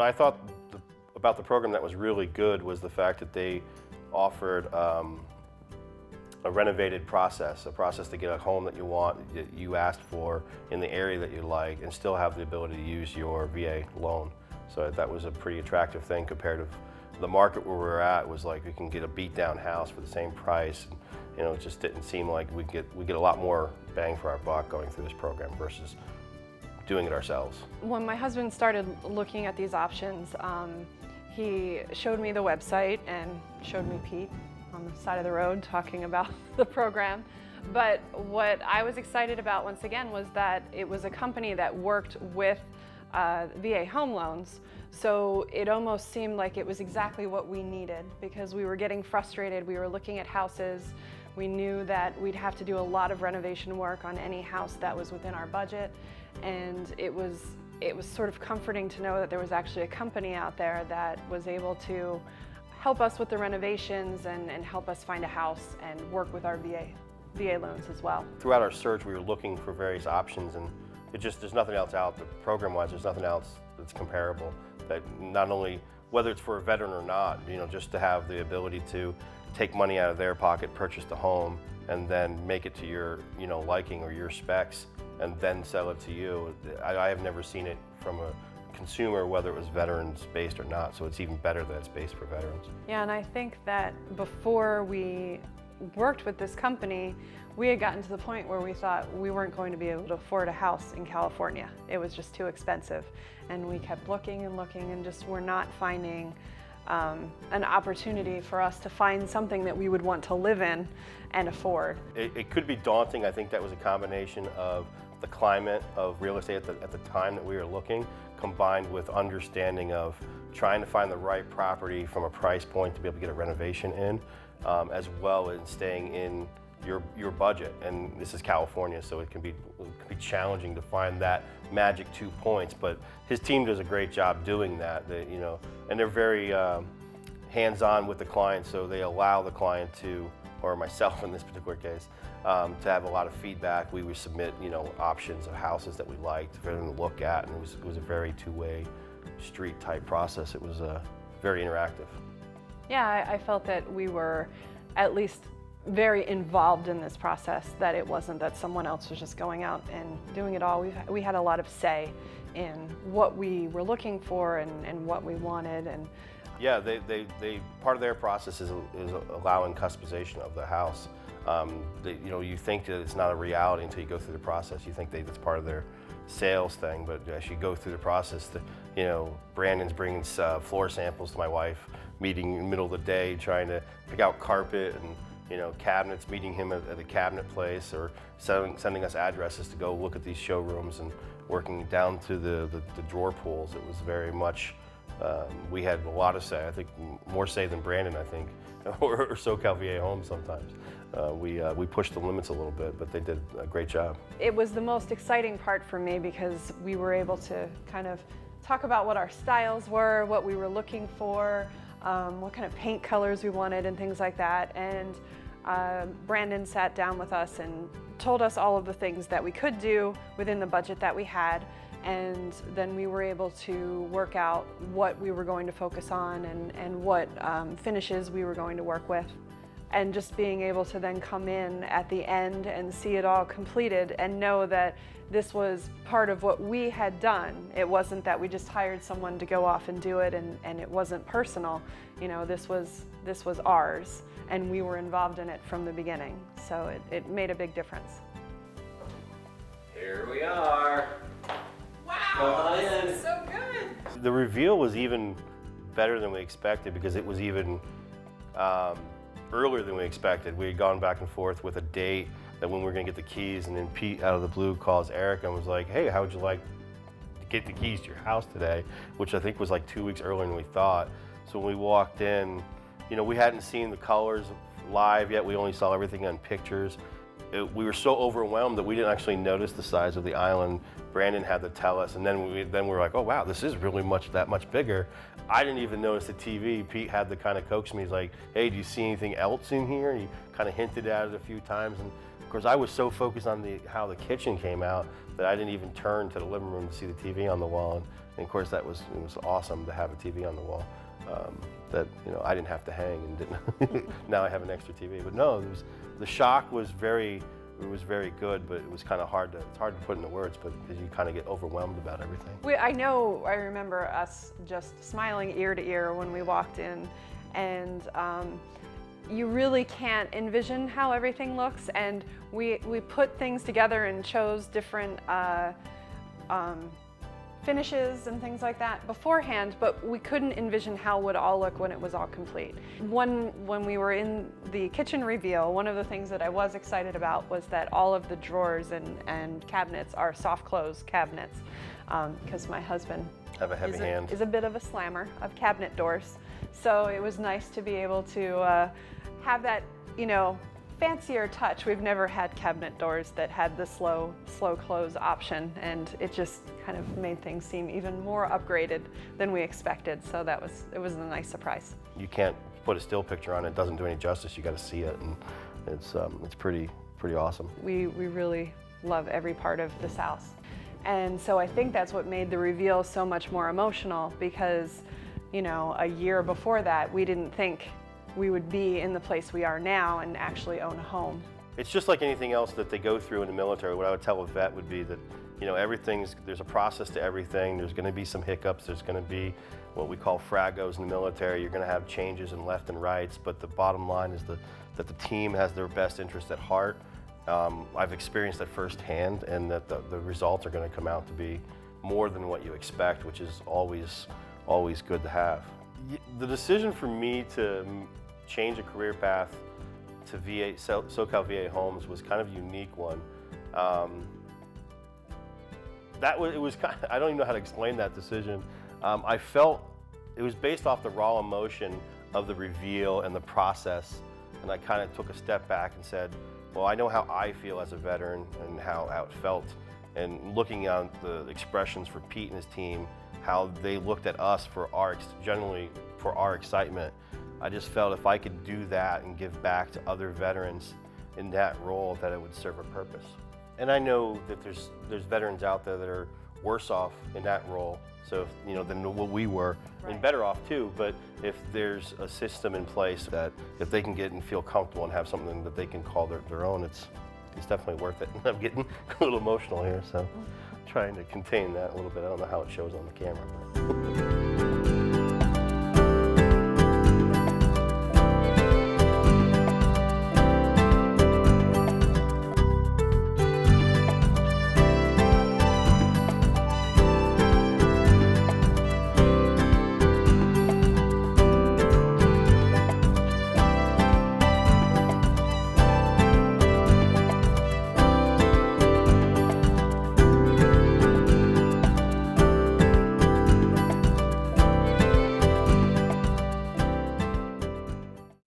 What I thought about the program that was really good was the fact that they offered a renovated process, a process to get a home that you want, that you asked for, in the area that you like, and still have the ability to use your VA loan. So that was a pretty attractive thing compared to the market where we're at. Was like we can get a beat down house for the same price. And, you know, it just didn't seem like we get a lot more bang for our buck going through this program versus doing it ourselves. When my husband started looking at these options, he showed me the website and showed me Pete on the side of the road talking about the program. But what I was excited about once again was that it was a company that worked with VA home loans. So it almost seemed like it was exactly what we needed, because we were getting frustrated. We were looking at houses. We knew that we'd have to do a lot of renovation work on any house that was within our budget. And it was sort of comforting to know that there was actually a company out there that was able to help us with the renovations and help us find a house and work with our VA loans as well. Throughout our search, we were looking for various options, and there's nothing else out there, program-wise, there's nothing else that's comparable. That not only, whether it's for a veteran or not, you know, just to have the ability to take money out of their pocket, purchase the home, and then make it to your, you know, liking or your specs, and then sell it to you. I have never seen it from a consumer, whether it was veterans based or not, so it's even better that it's based for veterans. Yeah, and I think that before we worked with this company, we had gotten to the point where we thought we weren't going to be able to afford a house in California. It was just too expensive. And we kept looking and looking and just were not finding an opportunity for us to find something that we would want to live in and afford. It could be daunting. I think that was a combination of the climate of real estate at the time that we were looking, combined with understanding of trying to find the right property from a price point to be able to get a renovation in, as well as staying in your budget. And this is California, so it can be challenging to find that magic 2 points. But his team does a great job doing that. You know, and they're very hands-on with the client, so they allow the client to, or myself in this particular case, to have a lot of feedback. We would submit, you know, options of houses that we liked for them to look at, and it was a very two-way street type process. It was very interactive. Yeah, I felt that we were at least very involved in this process, that it wasn't that someone else was just going out and doing it all. We had a lot of say in what we were looking for and what we wanted. And yeah, they part of their process is allowing customization of the house. You know, you think that it's not a reality until you go through the process. You think that's part of their sales thing, but as you go through the process, you know, Brandon's bringing floor samples to my wife, meeting in the middle of the day, trying to pick out carpet and, you know, cabinets, meeting him at a cabinet place, or sending us addresses to go look at these showrooms, and working down to the drawer pools. It was very much, we had a lot of say, I think more say than Brandon, I think, or SoCal VA Homes sometimes. We pushed the limits a little bit, but they did a great job. It was the most exciting part for me because we were able to kind of talk about what our styles were, what we were looking for, what kind of paint colors we wanted and things like that. And Brandon sat down with us and told us all of the things that we could do within the budget that we had, and then we were able to work out what we were going to focus on and what finishes we were going to work with. And just being able to then come in at the end and see it all completed and know that this was part of what we had done. It wasn't that we just hired someone to go off and do it, and it wasn't personal. You know, this was ours, and we were involved in it from the beginning. So it made a big difference. Here we are. Wow, this is so good. The reveal was even better than we expected, because it was even earlier than we expected. We had gone back and forth with a date that when we were gonna get the keys, and then Pete out of the blue calls Eric and was like, hey, how would you like to get the keys to your house today? Which I think was like 2 weeks earlier than we thought. So when we walked in, you know, we hadn't seen the colors live yet. We only saw everything on pictures. We were so overwhelmed that we didn't actually notice the size of the island. Brandon had to tell us, and then we were like, oh wow, this is really that much bigger. I didn't even notice the TV. Pete had to kind of coax me. He's like, hey, do you see anything else in here? And he kind of hinted at it a few times, and course, I was so focused on how the kitchen came out that I didn't even turn to the living room to see the TV on the wall. And of course, it was awesome to have a TV on the wall that I didn't have to hang and didn't. Now I have an extra TV. But no, the shock was very good, but it was kind of hard to put into words, but because you kind of get overwhelmed about everything. I remember us just smiling ear to ear when we walked in, and you really can't envision how everything looks, and we put things together and chose different finishes and things like that beforehand, but we couldn't envision how it would all look when it was all complete. When we were in the kitchen reveal, one of the things that I was excited about was that all of the drawers and cabinets are soft close cabinets, because my husband Have a heavy hand. is a bit of a slammer of cabinet doors. So it was nice to be able to have that, fancier touch. We've never had cabinet doors that had the slow close option, and it just kind of made things seem even more upgraded than we expected. So it was a nice surprise. You can't put a still picture on it. It doesn't do any justice. You got to see it, and it's pretty awesome. We really love every part of this house. And so I think that's what made the reveal so much more emotional, because, a year before that, we didn't think we would be in the place we are now and actually own a home. It's just like anything else that they go through in the military. What I would tell a vet would be that, there's a process to everything. There's going to be some hiccups. There's going to be what we call fragos in the military. You're going to have changes in left and rights, but the bottom line is that the team has their best interest at heart. I've experienced that firsthand, and that the results are going to come out to be more than what you expect, which is always good to have. The decision for me to change a career path to SoCal VA Homes was kind of a unique one. It was kind of, I don't even know how to explain that decision. I felt it was based off the raw emotion of the reveal and the process, and I kind of took a step back and said, well, I know how I feel as a veteran and how it felt, and looking at the expressions for Pete and his team, how they looked at us generally for our excitement. I just felt if I could do that and give back to other veterans in that role, that it would serve a purpose. And I know that there's veterans out there that are worse off in that role, so than what we were, Right. And better off too. But if there's a system in place that if they can get and feel comfortable and have something that they can call their own, it's definitely worth it. I'm getting a little emotional here, so trying to contain that a little bit. I don't know how it shows on the camera.